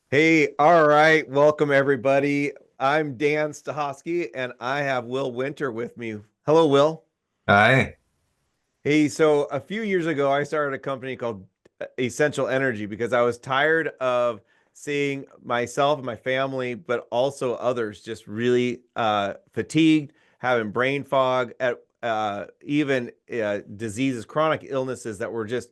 Hey, all right. Welcome, everybody. I'm Dan Stahosky, and I have Will Winter with me. Hello, Will. Hi. Hey, so a few years ago, I started a company called Essential Energy because I was tired of seeing myself and my family, but also others just really fatigued, having brain fog, at even diseases, chronic illnesses that were just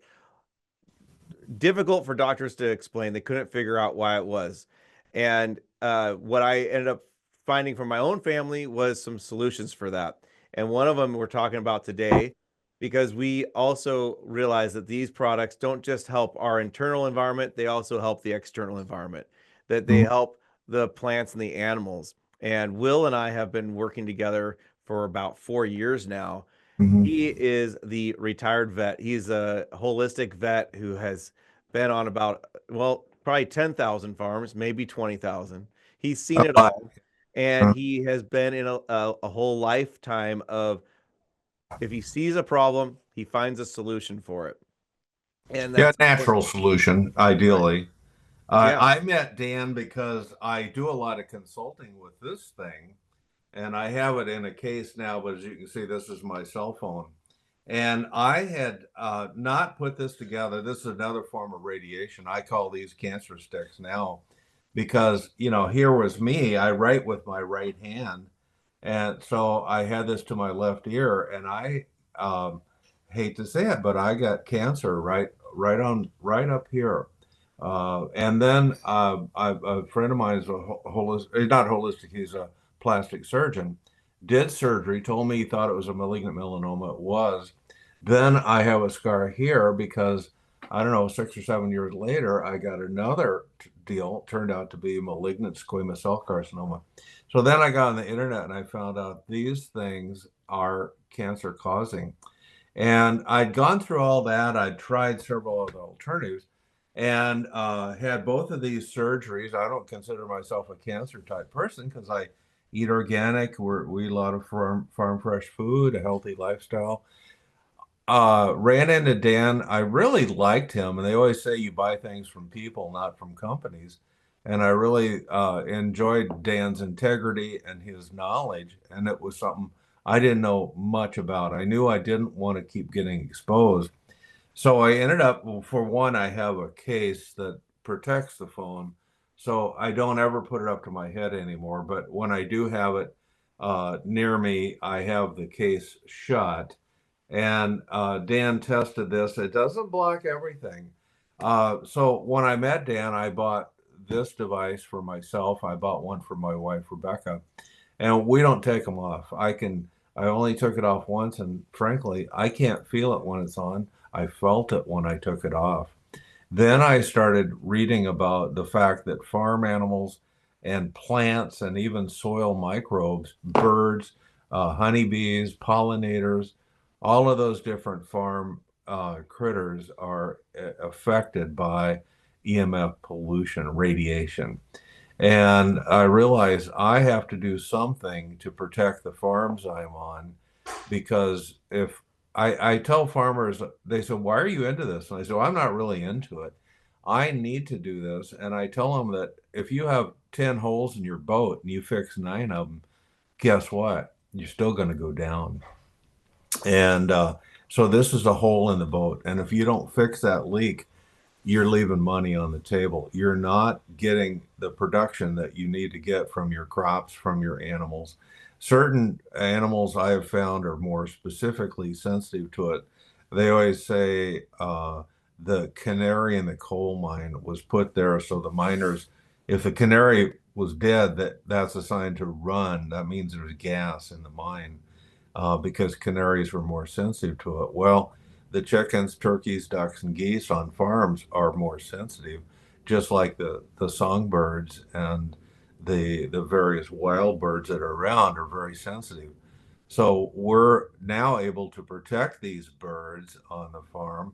difficult for doctors to explain. They couldn't figure out why it was. And what I ended up finding from my own family was some solutions for that. And one of them we're talking about today because we also realize that these products don't just help our internal environment, they also help the external environment, that they Mhm. help the plants and the animals. And Will and I have been working together for about 4 years now. Mhm. He is the retired vet. He's a holistic vet who has been on about, well, probably 10,000 farms, maybe 20,000. He's seen it Uh, all. And he has been in a whole lifetime of if he sees a problem, he finds a solution for it. And yeah, that's what, natural solution, right. ideally. Yeah. I met Dan because I do a lot of consulting with this thing, and I have it in a case now, but as you can see, this is my cell phone. And I had not put this together. This is another form of radiation. I call these cancer sticks now because, here was me. I write with my right hand. And so I had this to my left ear, and I hate to say it, but I got cancer right up here. And then a friend of mine is a holistic, not holistic, he's a plastic surgeon, did surgery, told me he thought it was a malignant melanoma. It was. Then I have a scar here because I don't know, 6 or 7 years later, I got another deal, turned out to be malignant squamous cell carcinoma. So then I got on the internet and I found out these things are cancer causing. And I'd gone through all that. I'd tried several of the alternatives and had both of these surgeries. I don't consider myself a cancer type person because I eat organic. We eat a lot of farm fresh food, a healthy lifestyle. Ran into Dan. I really liked him, and they always say you buy things from people, not from companies. And I really enjoyed Dan's integrity and his knowledge, and it was something I didn't know much about. I knew I didn't want to keep getting exposed. So I ended up, well, for one, I have a case that protects the phone, so I don't ever put it up to my head anymore. But when I do have it near me, I have the case shut. And Dan tested this. It doesn't block everything. So when I met Dan, I bought this device for myself. I bought one for my wife, Rebecca, and we don't take them off. I only took it off once, and frankly, I can't feel it when it's on. I felt it when I took it off. Then I started reading about the fact that farm animals and plants and even soil microbes, birds, honeybees, pollinators, all of those different farm critters are affected by EMF pollution, radiation. And I realized I have to do something to protect the farms I'm on because if I tell farmers, they say, "Why are you into this?" And I say, well, "I'm not really into it. I need to do this." And I tell them that if you have 10 holes in your boat and you fix nine of them, guess what? You're still going to go down. And so this is a hole in the boat. And if you don't fix that leak, you're leaving money on the table. You're not getting the production that you need to get from your crops, from your animals. Certain animals I have found are more specifically sensitive to it. They always say the canary in the coal mine was put there so the miners, if the canary was dead, that's a sign to run. That means there's gas in the mine because canaries were more sensitive to it. Well, the chickens, turkeys, ducks, and geese on farms are more sensitive, just like the songbirds and the various wild birds that are around are very sensitive. So we're now able to protect these birds on the farm.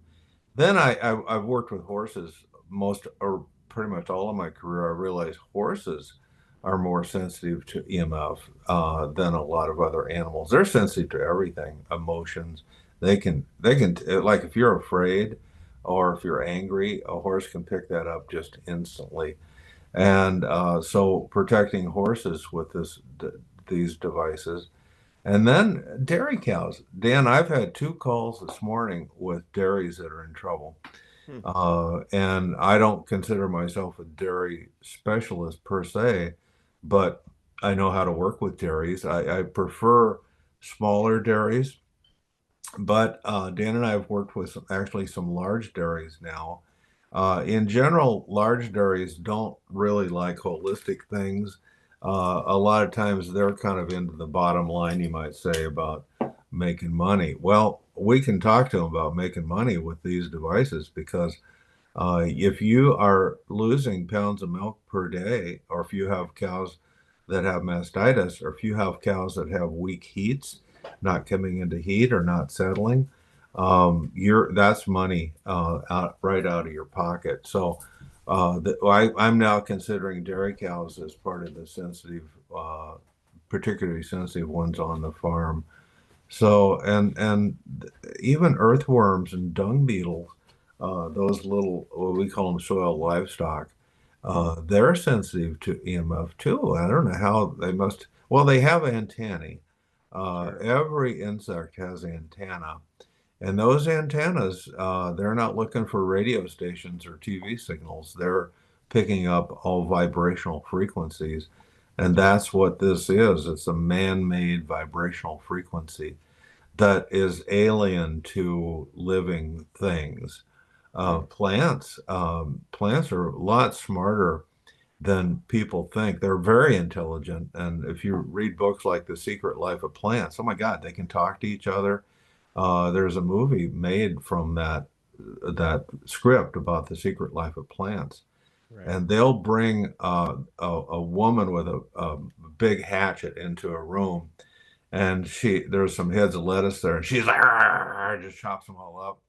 Then I've worked with horses most or pretty much all of my career. I realized horses are more sensitive to EMF than a lot of other animals. They're sensitive to everything, emotions. They can like if you're afraid or if you're angry, a horse can pick that up just instantly. And so protecting horses with these devices. And then dairy cows. Dan, I've had two calls this morning with dairies that are in trouble. Hmm. And I don't consider myself a dairy specialist per se, but I know how to work with dairies. I prefer smaller dairies, but Dan and I have worked with actually some large dairies now. In general, large dairies don't really like holistic things. A lot of times they're kind of into the bottom line, you might say, about making money. Well, we can talk to them about making money with these devices because if you are losing pounds of milk per day, or if you have cows that have mastitis, or if you have cows that have weak heats, not coming into heat or not settling, you're that's money out right out of your pocket. So I'm now considering dairy cows as part of the sensitive, particularly sensitive ones on the farm. So and even earthworms and dung beetles, those little what we call them soil livestock, they're sensitive to EMF too. I don't know how they must. Well, they have antennae. Sure. Every insect has antenna, and those antennas, they're not looking for radio stations or TV signals. They're picking up all vibrational frequencies. And that's what this is. It's a man-made vibrational frequency that is alien to living things. Hmm. Plants are a lot smarter than people think. They're very intelligent, and if you read books like The Secret Life of Plants, oh my God, they can talk to each other. There's a movie made from that script about the secret life of plants, Right. and they'll bring a woman with a big hatchet into a room, and there's some heads of lettuce there, and she's like, "Arr," just chops them all up.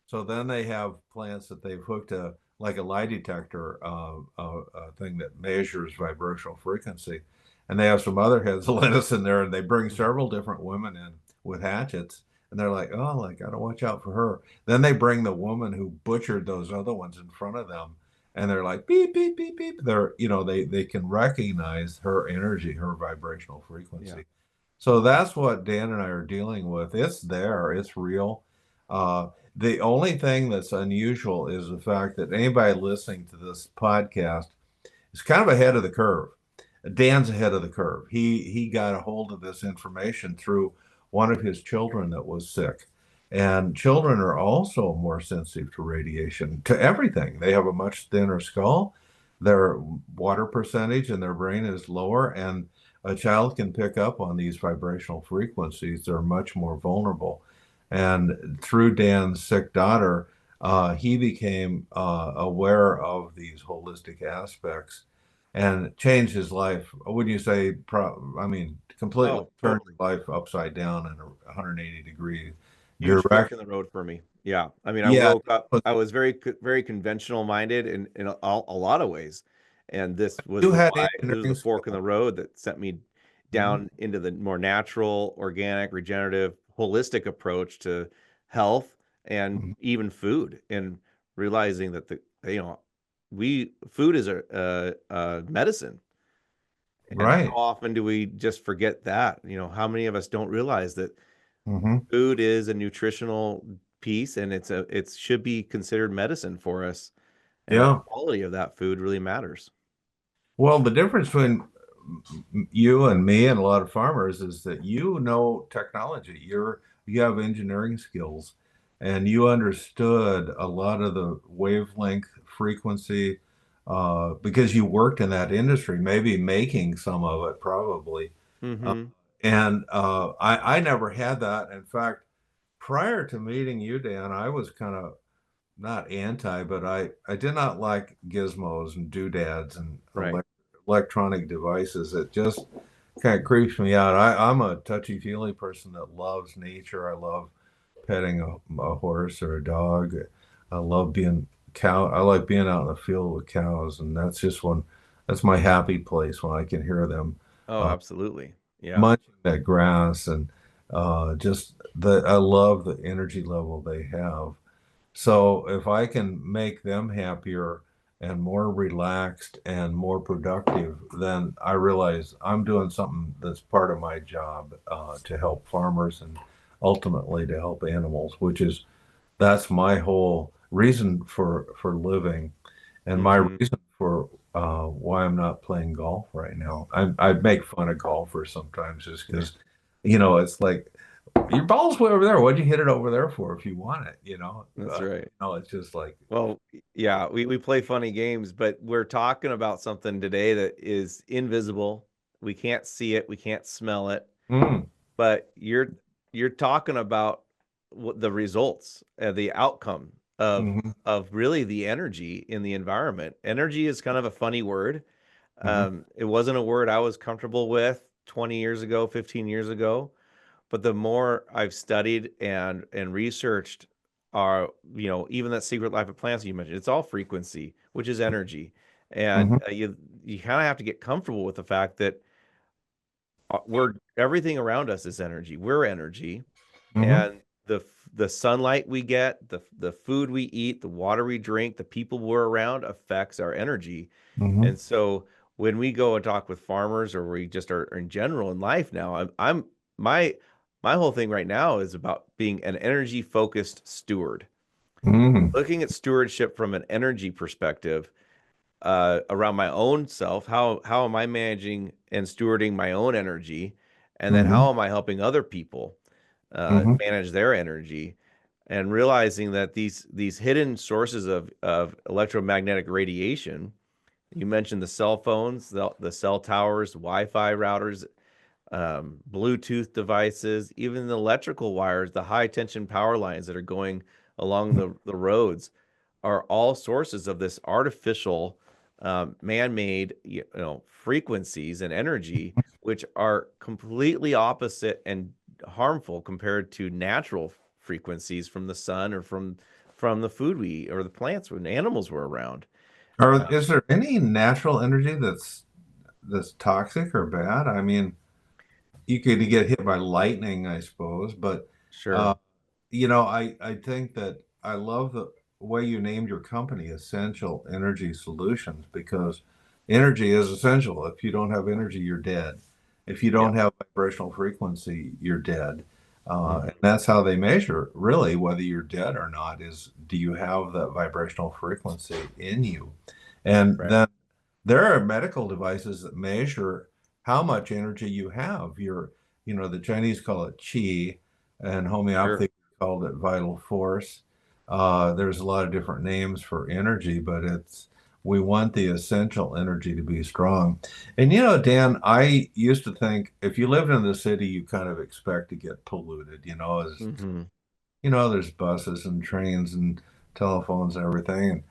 So then they have plants that they've hooked a like a lie detector thing that measures vibrational frequency, and they have some other heads of lettuce in there, and they bring Mhm. several different women in with hatchets, and they're like, "Oh, I gotta watch out for her." Then they bring the woman who butchered those other ones in front of them, and they're like, "Beep beep beep beep." They can recognize her energy, her vibrational Yeah. frequency. So that's what Dan and I are dealing with. It's there, it's real. The only thing that's unusual is the fact that anybody listening to this podcast is kind of ahead of the curve. Dan's ahead of the curve. He got a hold of this information through one of his children that was sick. And children are also more sensitive to radiation, to everything. They have a much thinner skull, their water percentage in their brain is lower, and a child can pick up on these vibrational frequencies. They're much more vulnerable. And through Dan's sick daughter, he became aware of these holistic aspects and changed his life. Would you say, I mean, completely Oh, turned totally. his life upside down in a 180-degree Huge direct? fork in the road for me. Yeah. I mean, I Yeah. woke up, I was very conventional minded in a lot of ways. And this was You the had why it was engineering the fork in skills. the road that sent me Mhm. down into the more natural, organic, regenerative, holistic approach to health and Mhm. even food, and realizing that we food is a medicine. And how Right. often do we just forget that? How many of us don't realize that Hmm. food is a nutritional piece, and it should be considered medicine for us, and the Yeah. quality of that food really matters. Well, the difference between you and me and a lot of farmers is that you know technology. You have engineering skills, and you understood a lot of the wavelength frequency because you worked in that industry, maybe making some of it probably. Uh, Hmm. and I never had that. In fact, prior to meeting you, Dan, I was kind of not anti, but I did not like gizmos and doodads and Right. electronic devices. It just kind of creeps me out. I'm a touchy-feely person that loves nature. I love petting a horse or a dog. I love being cow. I like being out in the field with cows, and that's my happy place when I can hear them Oh, uh, absolutely. Yeah. munching that grass and just I love the energy level they have. So if I can make them happier and more relaxed and more productive, then I realize I'm doing something that's part of my job, to help farmers and ultimately to help animals, which is that's my whole reason for living, and my Hmm. reason for why I'm not playing golf right now. I make fun of golfers sometimes just because, it's like your ball's way over there. What'd you hit it over there for if you want it? That's right. It's just like, Well, yeah, we play funny games, but we're talking about something today that is invisible. We can't see it, we can't smell it, mm, but you're talking about what the results, the outcome mm-hmm, of really the energy in the environment. Energy is kind of a funny word. mm-hmm, It wasn't a word I was comfortable with 20 years ago, 15 years ago. But the more I've studied and researched our, even that secret life of plants you mentioned, it's all frequency, which is energy. And mm-hmm, you kind of have to get comfortable with the fact that we're everything around us is energy. We're energy, mm-hmm, and the sunlight we get, the food we eat, the water we drink, the people we're around affects our energy. mm-hmm. And so when we go and talk with farmers, or we just are in general in life now, my my whole thing right now is about being an energy focused steward. Mm-hmm. Looking at stewardship from an energy perspective, around my own self. How am I managing and stewarding my own energy, and then Mm-hmm. how am I helping other people Mm-hmm. manage their energy, and realizing that these hidden sources of electromagnetic radiation. You mentioned the cell phones, the cell towers, Wi-Fi routers, Bluetooth devices, even the electrical wires, the high tension power lines that are going along the roads are all sources of this artificial, man-made, frequencies and energy, which are completely opposite and harmful compared to natural frequencies from the sun, or from the food we eat, or the plants when animals were around. Or is there any natural energy that's toxic or bad? I mean, you could get hit by lightning, I suppose, but uh, Sure. I think that I love the way you named your company Essential Energy Solutions, because energy is essential. If you don't have energy, you're dead. If you Yeah. don't have vibrational frequency, you're dead. And Hmm. that's how they measure really whether you're dead or not, is do you have that vibrational frequency in you? And Right. then there are medical devices that measure how much energy you have. The Chinese call it qi, and Sure. homeopathy called it vital force. There's a lot of different names for energy, but we want the essential energy to be strong. And Dan, I used to think if you lived in the city, you kind of expect to get polluted. As Hmm. there's buses and trains and telephones and everything. And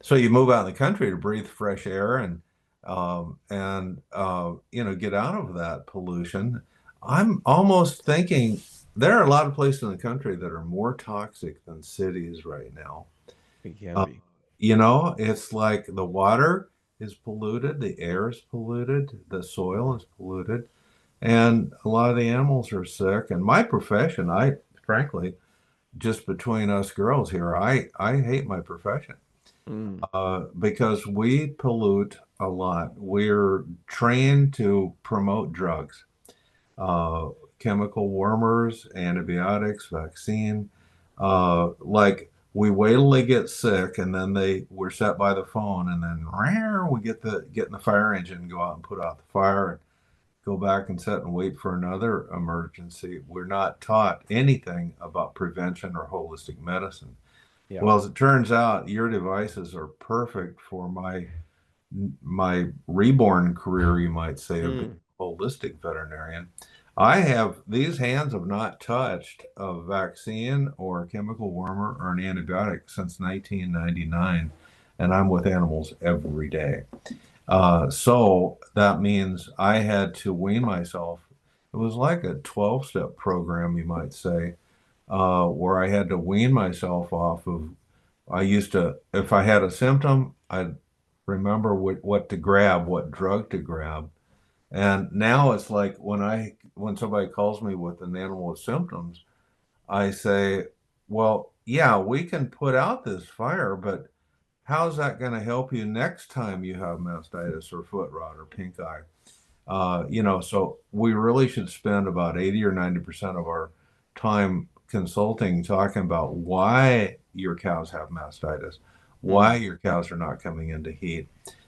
so you move out in the country to breathe fresh air and get out of that pollution. I'm almost thinking there are a lot of places in the country that are more toxic than cities right now. It can Uh, be. it's like the water is polluted, the air is polluted, the soil is polluted, and a lot of the animals are sick. And my profession, I frankly, just between us girls here, I hate my profession, Mm. because we pollute a lot. We're trained to promote drugs, uh, chemical warmers, antibiotics, vaccine. Like we wait till they get sick, and then we're set by the phone, and then we get in the fire engine and go out and put out the fire and go back and sit and wait for another emergency. We're not taught anything about prevention or holistic medicine. Yeah. Well, as it turns out, your devices are perfect for my reborn career, you might say, of being Mm. a holistic veterinarian. I have these hands have not touched a vaccine or a chemical warmer or an antibiotic since 1999, and I'm with animals every day. So that means I had to wean myself. It was like a 12-step program, you might say, where I had to wean myself off of. I used to, if I had a symptom, I'd remember what to grab, what drug to grab. And now it's like when somebody calls me with an animal with symptoms, I say, well, yeah, we can put out this fire, but how's that going to help you next time you have mastitis or foot rot or pink eye? So we really should spend about 80 or 90% of our time consulting, talking about why your cows have mastitis, why Mm, your cows are not coming into heat,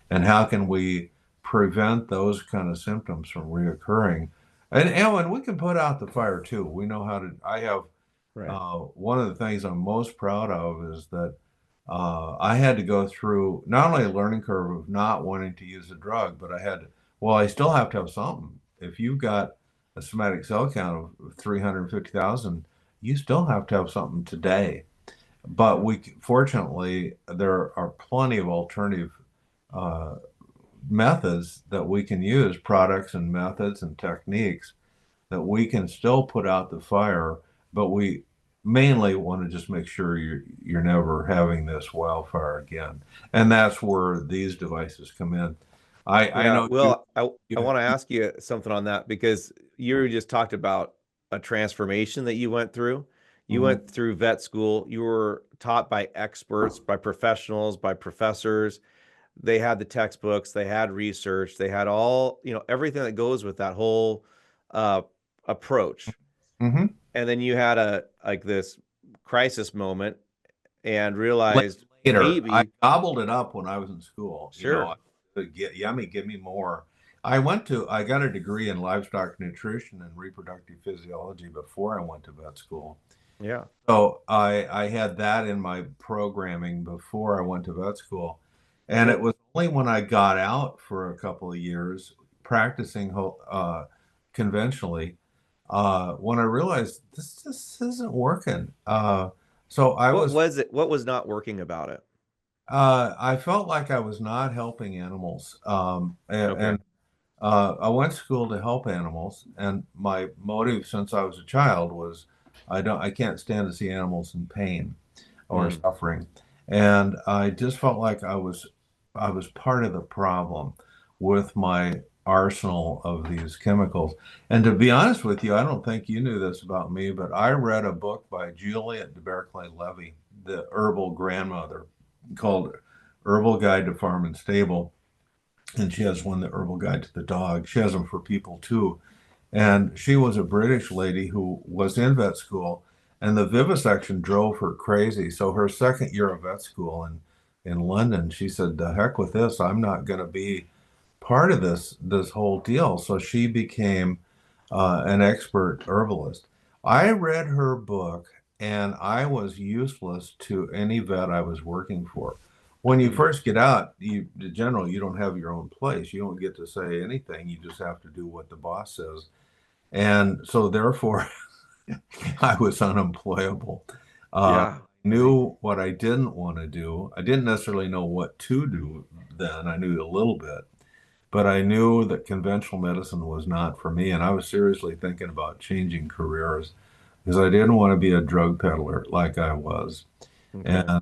and how can we prevent those kind of symptoms from reoccurring. And we can put out the fire too. We know how to. I have right. one of the things I'm most proud of is that I had to go through not only a learning curve of not wanting to use a drug, but I still have to have something. If you've got a somatic cell count of 350,000, you still have to have something today. But fortunately, there are plenty of alternative uh, methods that we can use, products and methods and techniques that we can still put out the fire, but we mainly want to just make sure you're never having this wildfire again. And that's where these devices come in. I Yeah, know well, I you want to ask you something on that because you just talked about a transformation that you went through. You Mhm, went through vet school. You were taught by experts, by professionals, by professors. They had the textbooks, they had research, they had all, everything that goes with that whole uh, approach. mhm. And then you had a like this crisis moment and La- realized Later, I maybe, gobbled it up when I was in school. sure, Yummy, give me more. I got a degree in livestock nutrition and reproductive physiology before I went to vet school. yeah, So I had that in my programming before I went to vet school. And it good. was only when I got out for a couple of years practicing conventionally when I realized this isn't working. So I What was was it? What was not working about it? I felt like I was not helping animals. Okay. I went to school to help animals, and my motive since I was a child was I can't stand to see animals in pain or Mm, suffering. And I just felt like I was part of the problem with my arsenal of these chemicals. And to be honest with you, I don't think you knew this about me, but I read a book by Juliet de Berkeley-Levy, the herbal grandmother, called Herbal Guide to Farm and Stable. And she has one, the Herbal Guide to the Dog. She has them for people too. And she was a British lady who was in vet school, and the vivisection drove her crazy. So her second year of vet school in London, she said, "The heck with this! I'm not going to be part of this whole deal." So she became an expert herbalist. I read her book, and I was useless to any vet I was working for. When you mm, first get out, in general, you don't have your own place. You don't get to say anything. You just have to do what the boss says. And so therefore, I was unemployable. yeah. Knew what I didn't want to do. I didn't necessarily know what to do then. I knew a little bit, but I knew that conventional medicine was not for me. And I was seriously thinking about changing careers because I didn't want to be a drug peddler like I was. Okay. And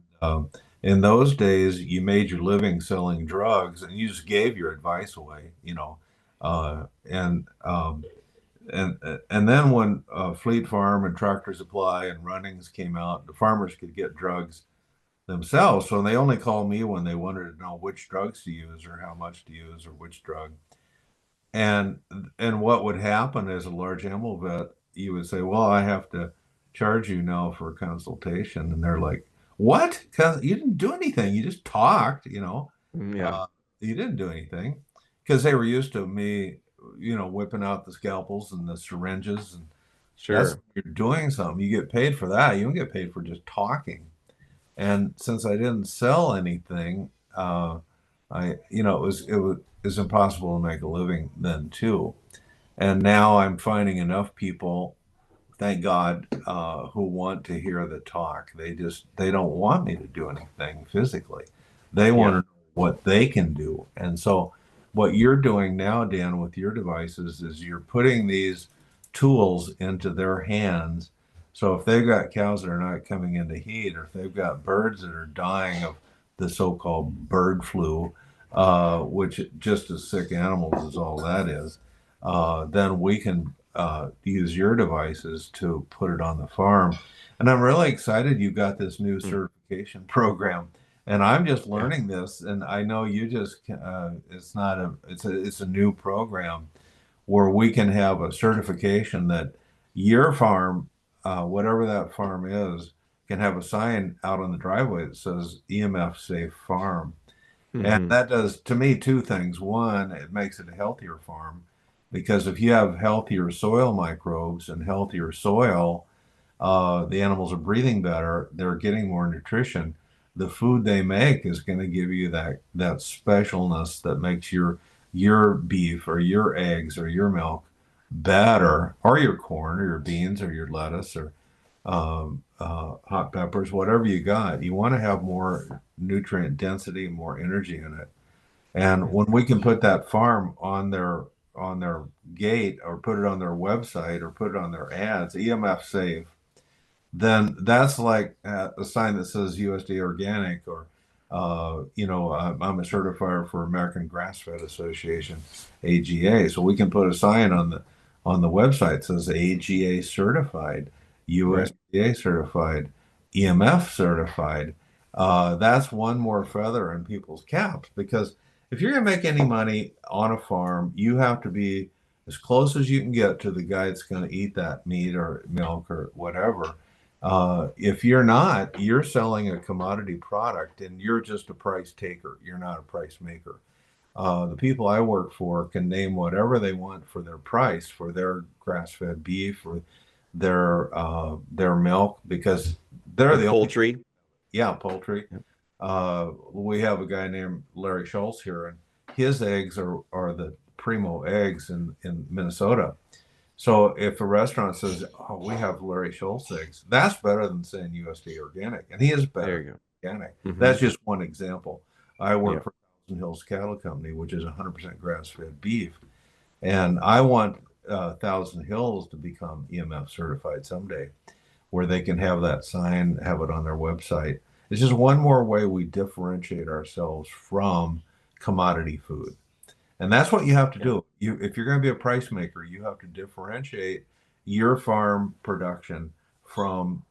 in those days, you made your living selling drugs and you just gave your advice away, Uh, and and then when Fleet Farm and Tractor Supply and Runnings came out, the farmers could get drugs themselves. So they only called me when they wanted to know which drugs to use or how much to use or which drug. And and what would happen as a large animal vet, you would say, "Well, I have to charge you now for a consultation," and they're like, "What? Because you didn't do anything. You just talked. Mm, yeah. Uh, you didn't do anything." Because they were used to me, whipping out the scalpels and the syringes, and that's Sure. you're doing something. You get paid for that. You don't get paid for just talking. And since I didn't sell anything, it was impossible to make a living then too. And now I'm finding enough people, thank God, who want to hear the talk. They don't want me to do anything physically. They want Yeah. to know what they can do. And so what you're doing now, Dan, with your devices is you're putting these tools into their hands. So if they've got cows that are not coming into heat, or if they've got birds that are dying of the so-called bird flu, which just as sick animals is all that is, then we can use your devices to put it on the farm. And I'm really excited you got this new Mm, certification program. And I'm just Yeah. learning this, and I know you just it's not a it's a new program where we can have a certification that your farm, whatever that farm is, can have a sign out on the driveway that says EMF safe farm. And Hmm. that does, to me, two things. One, it makes it a healthier farm because if you have healthier soil microbes and healthier soil, the animals are breathing better, they're getting more nutrition. The food they make is going to give you that specialness that makes your beef or your eggs or your milk better, or your corn or your beans or your lettuce or hot peppers, whatever you got. You want to have more nutrient density, more energy in it. And when we can put that farm on their gate or put it on their website or put it on their ads, EMF safe, then that's like a sign that says USD organic or, I'm a certifier for American Grass Fed Association, AGA. So we can put a sign on the website that says AGA certified, Right. USDA certified, EMF certified. That's one more feather in people's caps because if you're going to make any money on a farm, you have to be as close as you can get to the guy that's going to eat that meat or milk or whatever. If you're not, you're selling a commodity product and you're just a price taker. You're not a price maker. The people I work for can name whatever they want for their price, for their grass-fed beef or their milk, because they're Or the only, poultry. yeah, poultry. Yep. We have a guy named Larry Schultz here, and his eggs are the primo eggs in Minnesota. So if a restaurant says, "Oh, we have Larry Schultz eggs," that's better than saying USDA organic, and he is There better you than organic. go. Hmm. That's just one example. I work Yeah. for Thousand Hills Cattle Company, which is 100% grass-fed beef, and I want Thousand Hills to become EMF certified someday, where they can have that sign, have it on their website. It's just one more way we differentiate ourselves from commodity food. And that's what you have to Yeah. do. If you're going to be a price maker, you have to differentiate your farm production from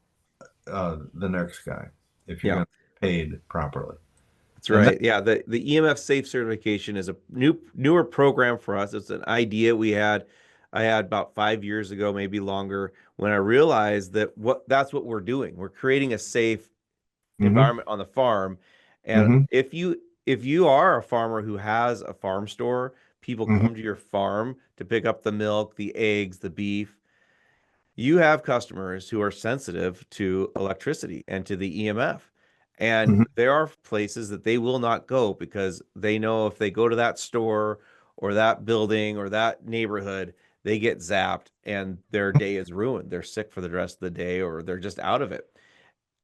the next guy if you're Yeah. going to be paid properly. That's And that, right. Yeah, the EMF safe certification is a newer program for us. It's an idea I had about 5 years ago, maybe longer, when I realized that that's what we're doing. We're creating a safe hmm environment on the farm. And hmm if you are a farmer who has a farm store, people hmm come to your farm to pick up the milk, the eggs, the beef. You have customers who are sensitive to electricity and to the EMF. And hmm there are places that they will not go because they know if they go to that store or that building or that neighborhood, they get zapped and their day is ruined. They're sick for the rest of the day or they're just out of it.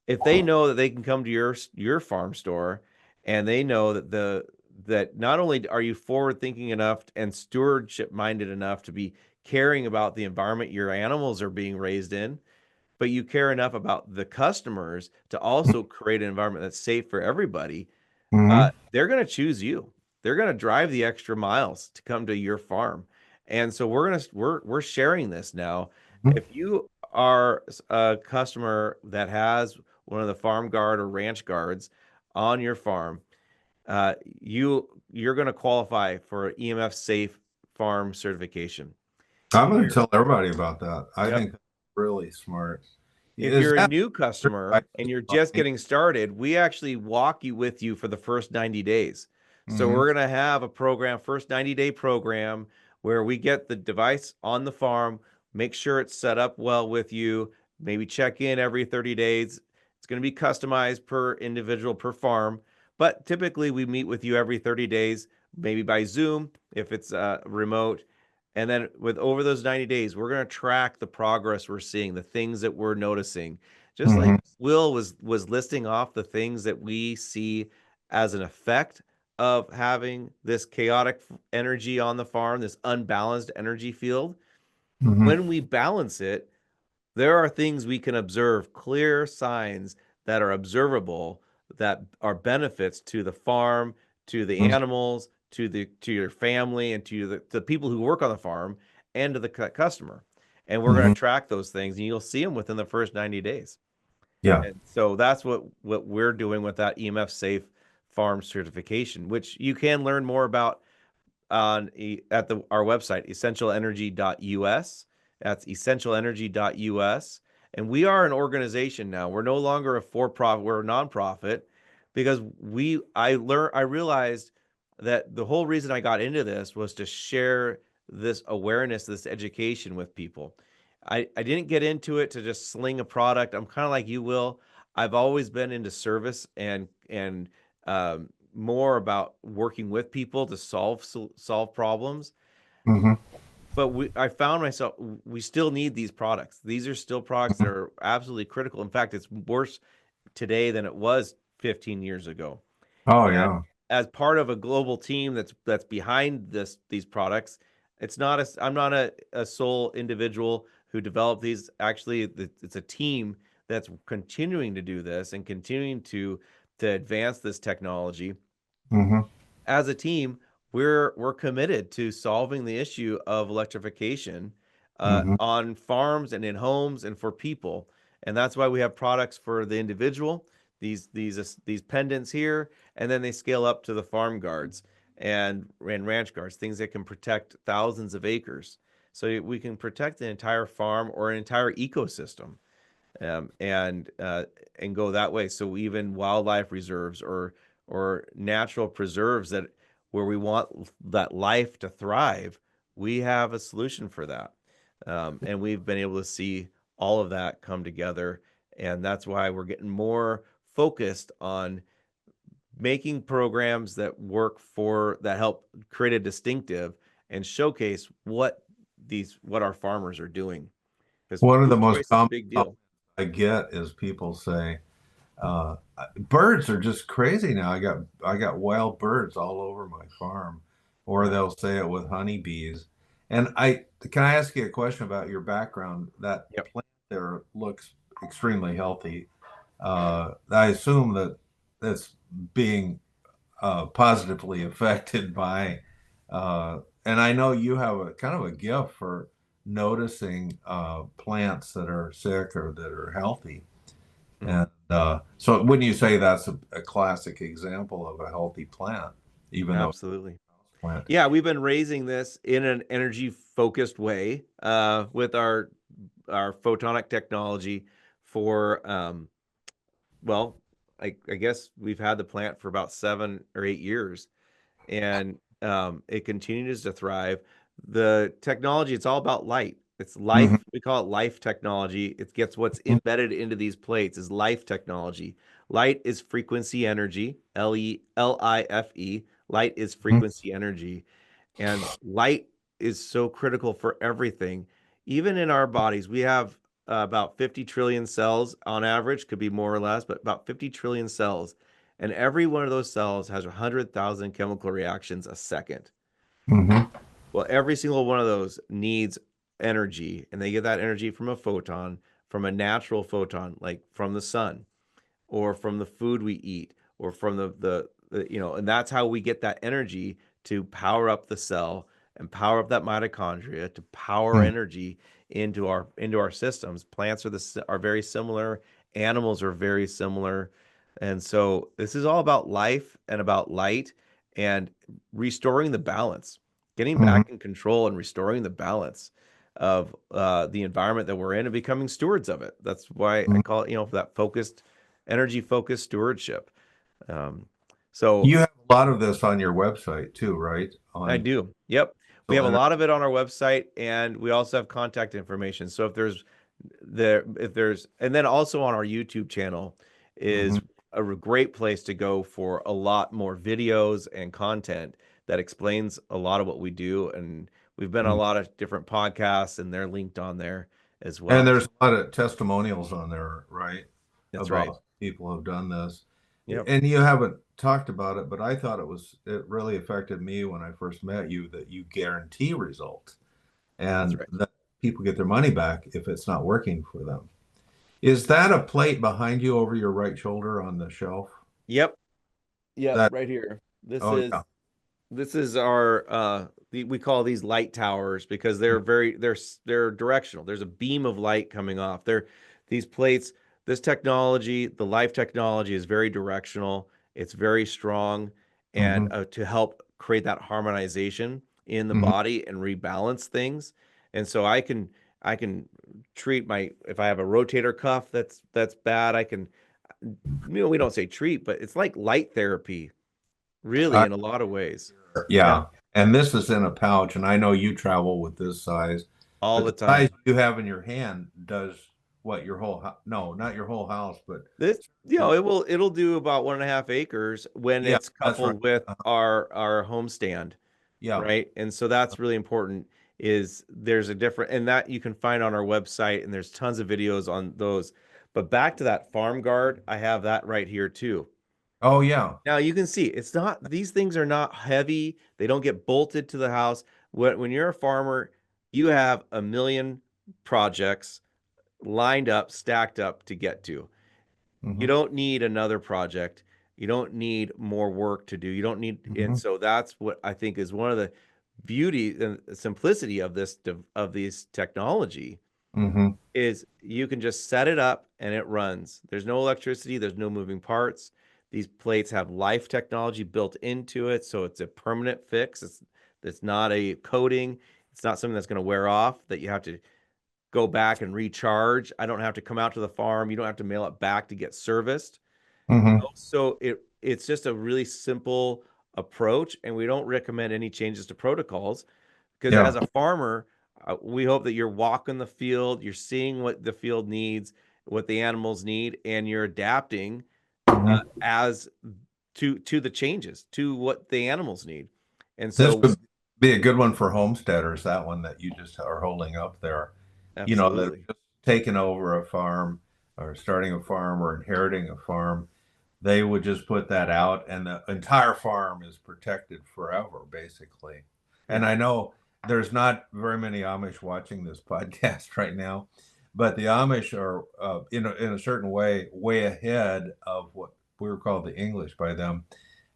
If they know that they can come to your farm store and they know that not only are you forward thinking enough and stewardship minded enough to be caring about the environment your animals are being raised in, but you care enough about the customers to also create an environment that's safe for everybody, hmm they're going to choose you. They're going to drive the extra miles to come to your farm. And so we're sharing this now. If you are a customer that has one of the farm guard or ranch guards on your farm, you're going to qualify for EMF safe farm certification. I'm If going to you're tell everybody about that. I Yep. think that's really smart. If Is you're a that new customer and you're just getting started, we actually walk you with you for the first 90 days. So mm-hmm, we're going to have a program, first 90-day program, where we get the device on the farm, make sure it's set up well with you, maybe check in every 30 days. It's going to be customized per individual, per farm, but typically we meet with you every 30 days, maybe by Zoom if it's remote. And then with over those 90 days, we're going to track the progress we're seeing, the things that we're noticing. Just like mm-hmm, Will was listing off the things that we see as an effect of having this chaotic energy on the farm, this unbalanced energy field. mm-hmm, When we balance it, there are things we can observe, clear signs that are observable that are benefits to the farm, to the animals, to your family, and to the people who work on the farm, and to the customer. And we're going mm-hmm. to track those things, and you'll see them within the first 90 days. Yeah. And so that's what we're doing with that EMF safe farm certification, which you can learn more about on at our website, essentialenergy.us. That's essentialenergy.us. And we are an organization now. We're no longer a for-profit, we're a nonprofit because I realized that the whole reason I got into this was to share this awareness, this education with people. I didn't get into it to just sling a product. I'm kind of like you, Will. I've always been into service and more about working with people to solve problems. Hmm. But I found myself, we still need these products. These are still products that are absolutely critical. In fact, it's worse today than it was 15 years ago. Oh, And yeah. as part of a global team that's behind these products, I'm not a sole individual who developed these. Actually, it's a team that's continuing to do this and continuing to advance this technology. Hmm. As a team, we're committed to solving the issue of electrification Hmm. on farms and in homes and for people. And that's why we have products for the individual, these pendants here, and then they scale up to the farm guards and ranch guards, things that can protect thousands of acres. So we can protect the entire farm or an entire ecosystem, um, and uh, and go that way. So even wildlife reserves or natural preserves that where we want that life to thrive, we have a solution for that, and we've been able to see all of that come together, and that's why we're getting more focused on making programs that help create a distinctive and showcase what our farmers are doing because One of the food most choice is a common big deal. comments I get is people say, birds are just crazy now. I got wild birds all over my farm, or Yeah. they'll say it with honeybees. And I can I ask you a question about your background? That Yep. plant there looks extremely healthy. I assume that that's being positively affected by, and I know you have a kind of a gift for noticing plants that are sick or that are healthy. Mhm. And so, wouldn't you say that's a classic example of a healthy plant, even though it's Absolutely. a plant? Yeah, we've been raising this in an energy focused way with our photonic technology for well, I guess we've had the plant for about 7 or 8 years, and it continues to thrive. The technology, it's all about light. It's Hmm. life. We call it life technology. It gets what's embedded into these plates is life technology. Light is frequency energy, Life. Light is frequency energy. And light is so critical for everything. Even in our bodies, we have about 50 trillion cells on average, could be more or less, but about 50 trillion cells. And every one of those cells has 100,000 chemical reactions a second. Hmm. Well, every single one of those needs energy, and they get that energy from a photon, from a natural photon, like from the sun or from the food we eat or from and that's how we get that energy to power up the cell and power up that mitochondria to power energy into our systems. Plants are very similar, animals are very similar, and so this is all about life and about light and restoring the balance, getting Hmm. back in control and restoring the balance of the environment that we're in and becoming stewards of it. That's why I call it, that energy focused stewardship. Um, so You have a lot of this on your website too, right? I On do. Yep. We have a lot of it on our website, and we also have contact information. So and then also on our YouTube channel Mhm. is a great place to go for a lot more videos and content that explains a lot of what we do. And we've been on a lot of different podcasts, and they're linked on there as And well. there's a lot of testimonials on there, right? That's right. About people who've done this. Yep. And you haven't talked about it, but I thought it really affected me when I first met you that you guarantee results That's and right. that people get their money back if it's not working for them. Is that a plate behind you over your right shoulder on the shelf? Yep. Yep. That, Right here. This oh is yeah. This is our we call these light towers because they're directional. There's a beam of light coming off. These plates, this technology, the life technology, is very directional. It's very strong, and Hmm. to help create that harmonization in the Hmm. body and rebalance things. And so I can treat my if I have a rotator cuff that's bad, I can we don't say treat, but it's like light therapy, really, I, in a lot of ways. Yeah, yeah. And this is in a pouch, and I know you travel with this size, all but the the time. size you have in your hand does what your whole no, not your whole house, but This, it'll do about 1.5 acres when yeah, it's that's right. coupled with Uh, our homestand, yeah. right? And so that's really important. Is there's a different and that you can find on our website, and there's tons of videos on those. But back to that farm guard, I have that right here too. Oh yeah. Now you can see it's not these things are not heavy. They don't get bolted to the house. When you're a farmer, you have a million projects lined up, stacked up to get to. You Hmm. don't need another project. You don't need more work to do. You don't need, and Hmm. so that's what I think is one of the beauty and simplicity of this technology Hmm. is you can just set it up and it runs. There's no electricity, there's no moving parts. These plates have life technology built into it, so it's a permanent fix. It's not a coating. It's not something that's going to wear off that you have to go back and recharge. I don't have to come out to the farm. You don't have to mail it back to get serviced. Hmm. So it's just a really simple approach, and we don't recommend any changes to protocols because Yeah. as a farmer, we hope that you're walking the field, you're seeing what the field needs, what the animals need, and you're adapting Hmm. as to the changes, to what the animals need. And This so, would be a good one for homesteaders, that one that you just are holding up there. You know, that are absolutely. just taking over a farm or starting a farm or inheriting a farm. They would just put that out, and the entire farm is protected forever, basically. And Yeah. I know there's not very many Amish watching this podcast right now, but the Amish are, in a certain way, way ahead of what we were called the English by them.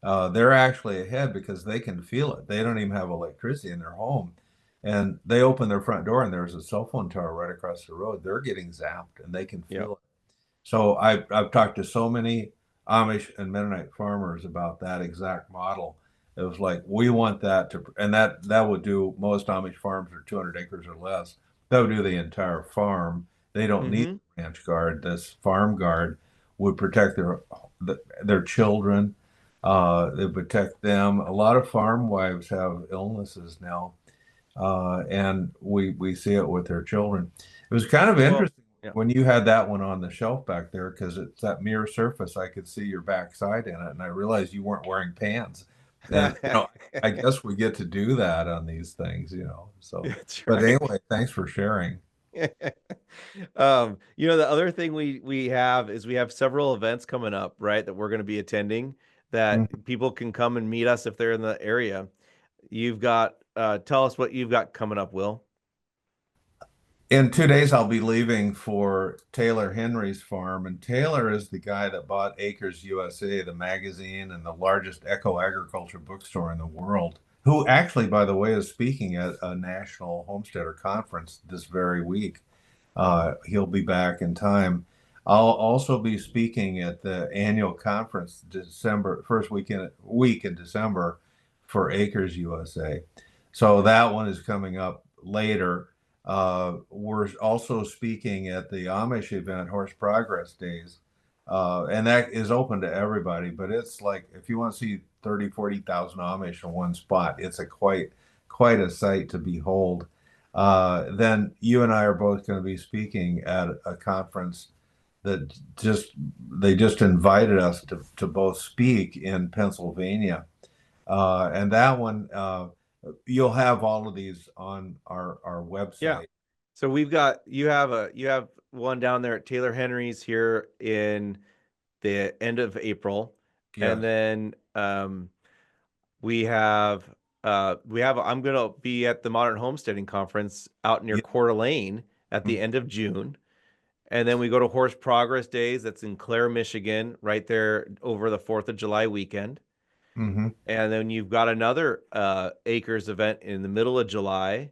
They're actually ahead because they can feel it. They don't even have electricity in their home. And they open their front door and there's a cell phone tower right across the road. They're getting zapped and they can Yeah. feel it. So I've talked to so many Amish and Mennonite farmers about that exact model. It was like we want that to, and that would do most Amish farms are 200 acres or less. That would do the entire farm. They don't need Mm-hmm. the ranch guard. This farm guard would protect their children. They protect them. A lot of farm wives have illnesses now, and we see it with their children. It was kind of Well, interesting yeah. when you had that one on the shelf back there because it's that mirror surface. I could see your backside in it, and I realized you weren't wearing pants. And I guess we get to do that on these things. So, That's but right. anyway, thanks for sharing. The other thing we have is we have several events coming up, right, that we're going to be attending that Mhm. people can come and meet us if they're in the area. You've got tell us what you've got coming up, Will. In 2 days, I'll be leaving for Taylor Henry's farm, and Taylor is the guy that bought Acres USA, the magazine, and the largest eco-agriculture bookstore in the world. Who actually, by the way, is speaking at a national homesteader conference this very week. He'll be back in time. I'll also be speaking at the annual conference December first week in December for Acres USA. So that one is coming up later. We're also speaking at the Amish event, Horse Progress Days, and that is open to everybody. But it's like if you want to see 30, 40,000 Amish in one spot, it's a quite a sight to behold. Then you and I are both going to be speaking at a conference that they just invited us to both speak in Pennsylvania, and that one you'll have all of these on our Yeah. website. So you have one down there at Taylor Henry's here in the end of April, and Yes. then we have I'm gonna be at the Modern Homesteading Conference out near Yeah. Coeur d'Alene at the end of June. And then we go to Horse Progress Days. That's in Clare, Michigan, right there over the 4th of July weekend. Mm-hmm. And then you've got another Acres event in the middle of July.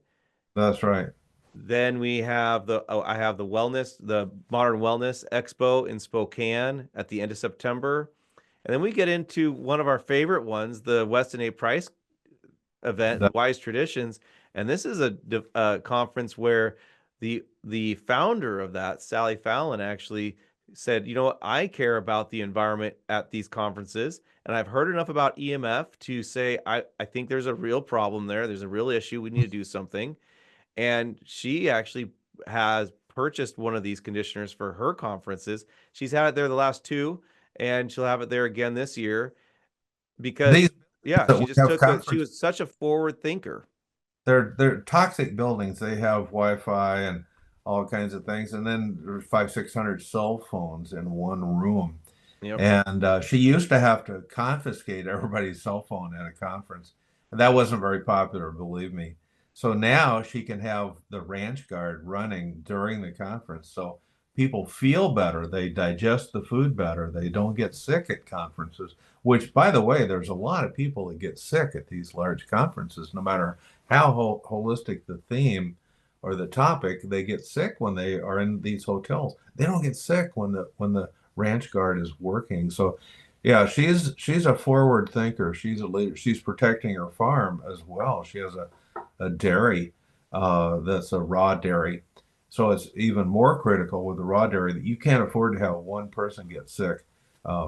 That's right. Then we have I have the Modern Wellness Expo in Spokane at the end of September. And then we get into one of our favorite ones, the Weston A. Price event, That, Wise Traditions. And this is a conference where the founder of that, Sally Fallon, actually said, you know what, I care about the environment at these conferences, and I've heard enough about EMF to say I think there's a real problem there. There's a real issue. We need to do something. And she actually has purchased one of these conditioners for her conferences. She's had it there the last two, and she'll have it there again this year these because buildings yeah, that she we just have took a she conference, was such a forward thinker. they're toxic buildings. They have Wi-Fi and all kinds of things, and then there's 500-600 cell phones in one room. Yep. And she used to have to confiscate everybody's cell phone at a conference. And that wasn't very popular, believe me. So now she can have the ranch guard running during the conference. So people feel better. They digest the food better. They don't get sick at conferences, which, by the way, there's a lot of people that get sick at these large conferences, no matter how holistic the theme or the topic, they get sick when they are in these hotels. They don't get sick when the ranch guard is working. So yeah, she's a forward thinker. She's a leader. She's protecting her farm as well. She has a dairy that's a raw dairy. So it's even more critical with the raw dairy that you can't afford to have one person get sick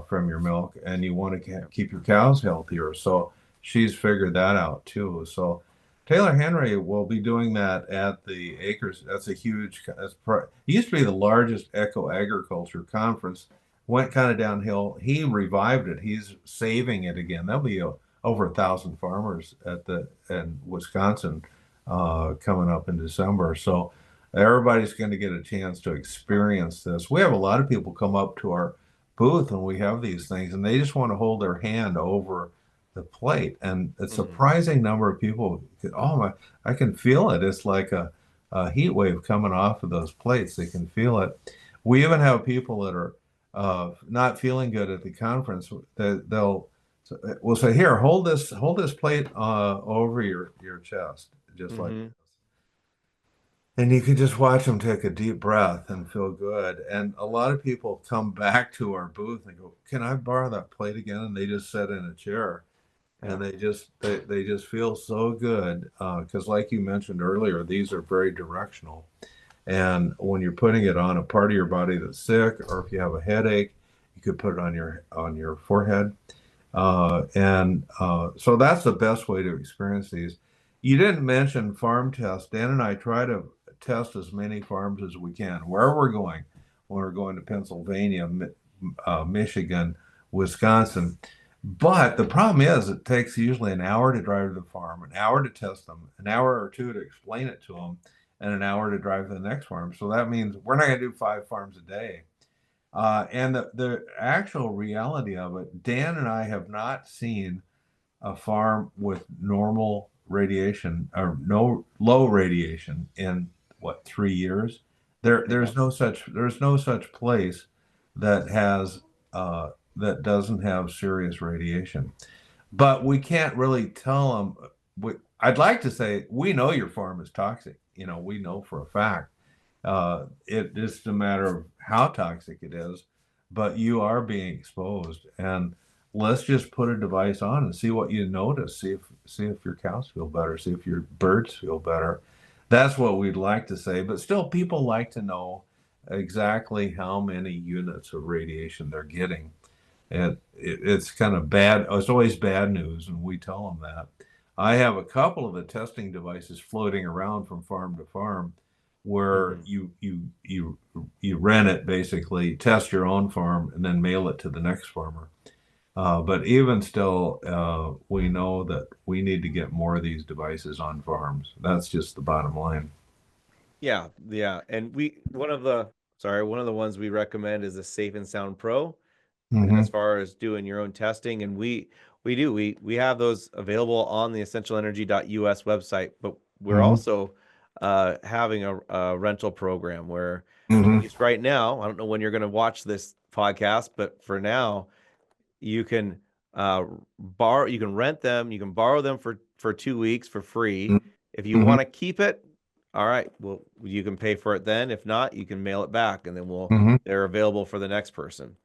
from your milk, and you want to keep your cows healthier. So she's figured that out too. So Taylor Henry will be doing that at the Acres. That's a huge. It used to be the largest eco agriculture conference. Went kind of downhill. He revived it. He's saving it again. There'll be over 1,000 farmers at the in Wisconsin coming up in December. So everybody's going to get a chance to experience this. We have a lot of people come up to our booth and we have these things, and they just want to hold their hand over the plate. And a Mhm. surprising number of people, oh my, I can feel it. It's like a heat wave coming off of those plates. They can feel it. We even have people that are not feeling good at the conference. They'll we'll say, here, hold this plate over your chest, just like Mhm. and you can just watch them take a deep breath and feel good. And a lot of people come back to our booth and go, "Can I borrow that plate again?" And they just sit in a chair Yeah. and they just feel so good because, like you mentioned earlier, these are very directional. And when you're putting it on a part of your body that's sick, or if you have a headache, you could put it on your forehead. So that's the best way to experience these. You didn't mention farm tests. Dan and I try to test as many farms as we can where we're going. When we're going to Pennsylvania, Michigan, Wisconsin. But the problem is, it takes usually an hour to drive to the farm, an hour to test them, an hour or two to explain it to them, and an hour to drive to the next farm. So that means we're not going to do 5 farms a day. And the actual reality of it, Dan and I have not seen a farm with normal radiation or no low radiation in what 3 years. Yeah. There's no such place that has that doesn't have serious radiation. But we can't really tell them. I'd like to say we know your farm is toxic. You know, we know for a fact. It is a matter of how toxic it is, but you are being exposed. And let's just put a device on and see what you notice. See if your cows feel better. See if your birds feel better. That's what we'd like to say. But still, people like to know exactly how many units of radiation they're getting. And it's kind of bad. It's always bad news, and we tell them that. I have a couple of the testing devices floating around from farm to farm, where Mhm. you rent it basically, test your own farm, and then mail it to the next farmer. But even still, we know that we need to get more of these devices on farms. That's just the bottom line. Yeah, yeah. And one of the ones we recommend is the Safe and Sound Pro, as Hmm. far as doing your own testing. And we have those available on the essentialenergy.us website, but we're Hmm. also having a rental program where, at Hmm. least right now, I don't know when you're going to watch this podcast, but for now, you can rent them, you can borrow them for 2 weeks for free. If you Hmm. want to keep it, All right, well, you can pay for it then. If not, you can mail it back, and then Hmm. they're available for the next person.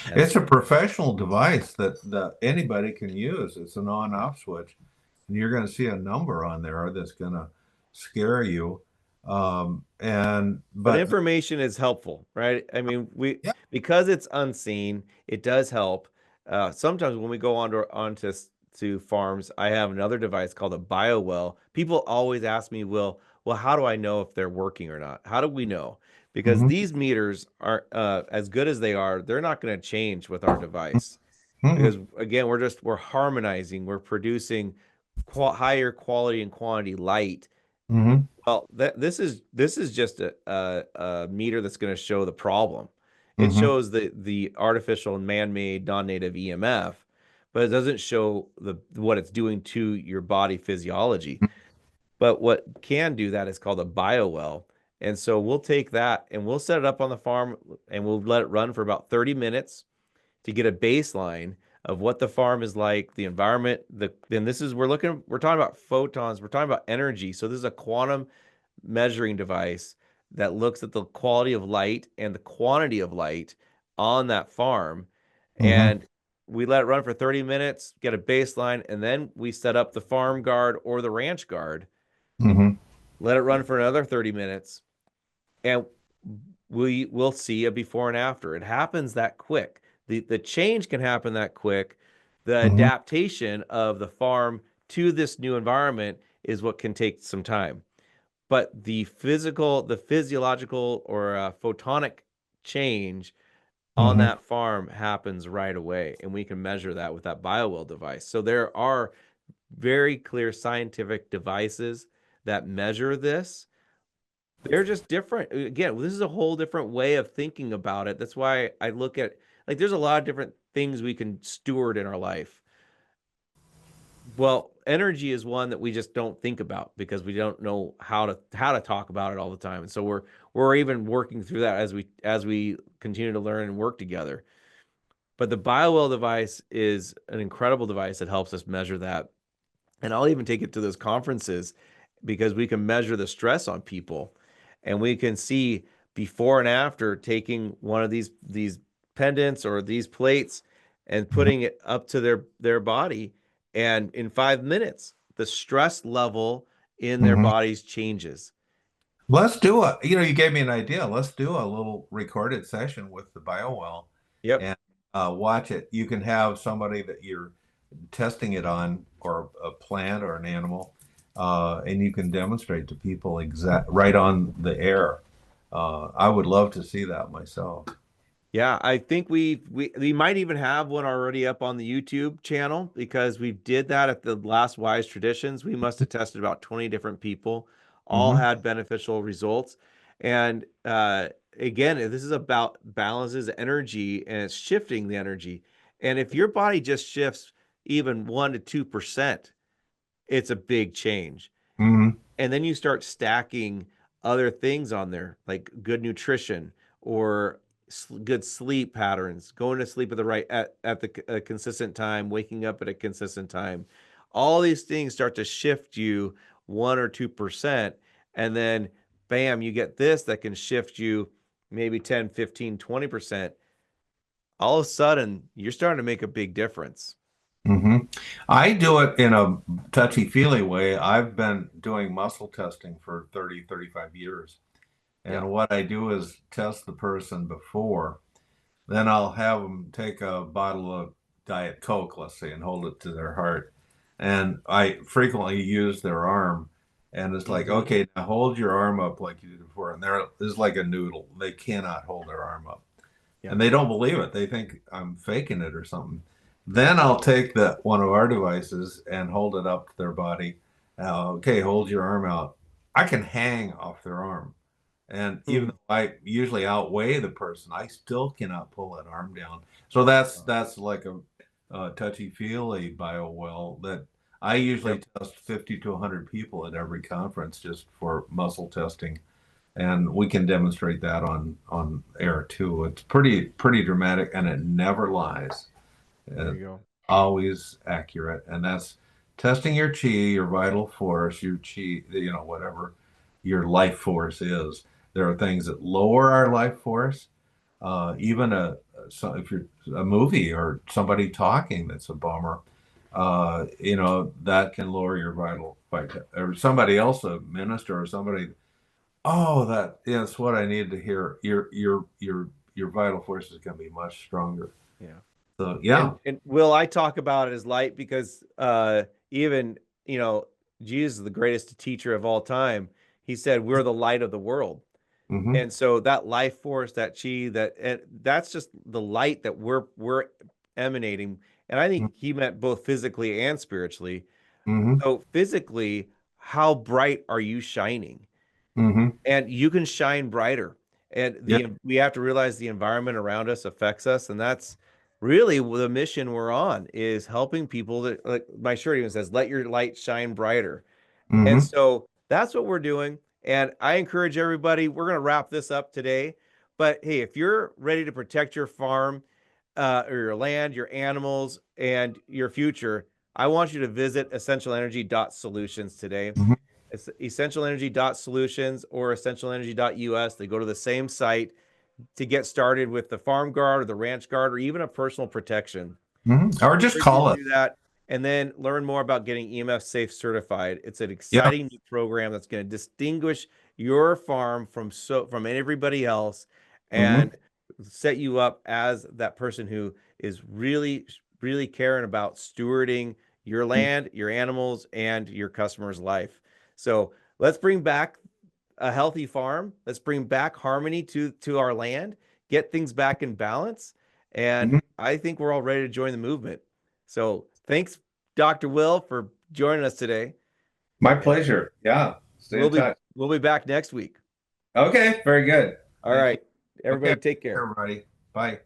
And It's so, a professional device that anybody can use. It's an on-off switch, and you're going to see a number on there that's going to scare you. And but but information is helpful, right? I mean, yeah. because it's unseen, it does help. Sometimes when we go to farms, I have another device called a bio well. People always ask me, well, how do I know if they're working or not? How do we know? Because Hmm. these meters are as good as they are, they're not going to change with our device. Hmm. Because again, we're harmonizing, we're producing higher quality and quantity light. Hmm. Well, this is just a meter that's going to show the problem. It Hmm. shows the artificial and man-made non-native EMF, but it doesn't show the what it's doing to your body physiology. But what can do that is called a biowell. And so we'll take that and we'll set it up on the farm and we'll let it run for about 30 minutes to get a baseline of what the farm is like, the environment. Then this is we're talking about photons, we're talking about energy. So this is a quantum measuring device that looks at the quality of light and the quantity of light on that farm. Hmm. And we let it run for 30 minutes, get a baseline, and then we set up the farm guard or the ranch guard, Hmm. let it run for another 30 minutes, and we will see a before and after. It happens that quick. The change can happen that quick. The Hmm. adaptation of the farm to this new environment is what can take some time. But the physiological or photonic change on Hmm. that farm happens right away, and we can measure that with that BioWell device. So there are very clear scientific devices that measure this. They're just different. Again, this is a whole different way of thinking about it. That's why I look at like there's a lot of different things we can steward in our life. Well, energy is one that we just don't think about because we don't know how to talk about it all the time. And so we're even working through that as we continue to learn and work together. But the BioWell device is an incredible device that helps us measure that. And I'll even take it to those conferences because we can measure the stress on people and we can see before and after taking one of these pendants or these plates and putting it up to their body, and in 5 minutes the stress level in their Hmm. bodies changes. Let's do a, you gave me an idea. Let's do a little recorded session with the BioWell Yep. and watch it. You can have somebody that you're testing it on, or a plant or an animal, and you can demonstrate to people exact right on the air. I would love to see that myself. Yeah, I think we might even have one already up on the YouTube channel because we did that at the last Wise Traditions. We must have tested about 20 different people, all Hmm. had beneficial results. And again, this is about balances energy and it's shifting the energy. And if your body just shifts even 1 to 2%, it's a big change. Hmm. And then you start stacking other things on there, like good nutrition or good sleep patterns, going to sleep at the right at the consistent time, waking up at a consistent time. All these things start to shift you 1 or 2%, and then bam, you get this that can shift you maybe 10, 15, 20%. All of a sudden, you're starting to make a big difference. Hmm. I do it in a touchy-feely way. I've been doing muscle testing for 30, 35 years. Yeah. And what I do is test the person before. Then I'll have them take a bottle of Diet Coke, let's say, and hold it to their heart. And I frequently use their arm. And it's like, Hmm. okay, now hold your arm up like you did before. And there is like a noodle. They cannot hold their arm up. Yeah. And they don't believe it. They think I'm faking it or something. Then I'll take the one of our devices and hold it up to their body. Okay, hold your arm out. I can hang off their arm. And even Hmm. though I usually outweigh the person, I still cannot pull that arm down. So that's like a touchy-feely bio well that I usually Yep. test 50 to 100 people at every conference just for muscle testing, and we can demonstrate that on air too. It's pretty dramatic, and it never lies. There It's you go. always accurate, and that's testing your chi, your vital force, your chi, whatever. your life force is. There are things that lower our life force. Even if you're a movie or somebody talking that's a bummer, that can lower your vital or somebody else, a minister or somebody. Oh, that's what I need to hear. Your vital force is going to be much stronger. Yeah. So yeah. And Will, I talk about it as light because even, you know, Jesus is the greatest teacher of all time. He said we're the light of the world. Hmm. And so that life force, that chi, that's just the light that we're emanating. And I think he meant both physically and spiritually. Hmm. So physically, how bright are you shining? Hmm. And you can shine brighter. And Yeah. we have to realize the environment around us affects us, and that's really the mission we're on, is helping people. That, like my shirt even says, let your light shine brighter. And Hmm. so that's what we're doing. And I encourage everybody, we're going to wrap this up today. But hey, if you're ready to protect your farm, or your land, your animals, and your future, I want you to visit essentialenergy.solutions today. Hmm. It's essentialenergy.solutions or essentialenergy.us. They go to the same site to get started with the farm guard or the ranch guard or even a personal protection. Hmm. Or just Encourage you call to us. do that and then learn more about getting EMF safe certified. It's an Yeah. exciting new program that's going to distinguish your farm from everybody else Hmm. and set you up as that person who is really caring about stewarding your land, your animals, and your customer's life. So let's bring back a healthy farm. Let's bring back harmony to our land, get things back in balance, and Hmm. I think we're all ready to join the movement. So thanks, Dr. Will, for joining us today. My And pleasure. Yeah. Stay we'll in be touch. we'll be back next week. Okay. Very good. All Thank you. right. Okay. Everybody take care. Everybody. Bye.